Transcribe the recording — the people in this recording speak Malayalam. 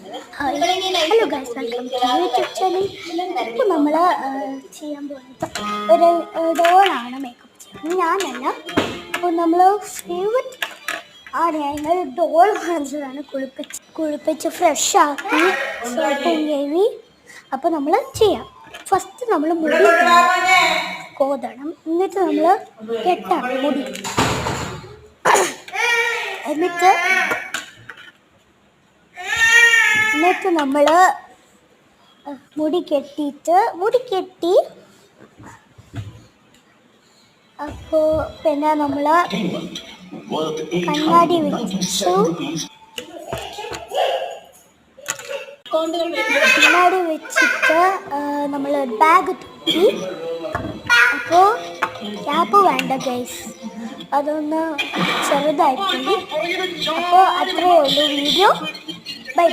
Hello guys, welcome to YouTube channel. ഇപ്പോൾ നമ്മൾ ചെയ്യാൻ പോകുന്നത് ഒരു ഡോളാണ് മേക്കപ്പ് ചെയ്യുന്നത്, ഞാനല്ല. അപ്പോൾ നമ്മൾ ഫേവററ്റ് ഞങ്ങൾ ഡോൾ വാങ്ങിച്ചതാണ്, കുളിപ്പിച്ച് ഫ്രഷ് ആക്കി സോപ്പും കഴുകി. അപ്പോൾ നമ്മൾ ചെയ്യാം. ഫസ്റ്റ് നമ്മൾ മുടി കോതണം, എന്നിട്ട് നമ്മൾ കെട്ടണം മുടി. എന്നിട്ട് നമ്മൾ മുടി കെട്ടി അപ്പോൾ പിന്നെ നമ്മൾ കണ്ണാടി വെച്ചിട്ട് നമ്മൾ ബാഗ് തൂക്കി. അപ്പോൾ ക്യാപ്പ് വേണ്ട ഗൈസ്, അതൊന്ന് ചെറുതായിട്ടുണ്ട്. അപ്പോൾ അത്രയേ ഉള്ളൂ വീഡിയോ. ബൈ.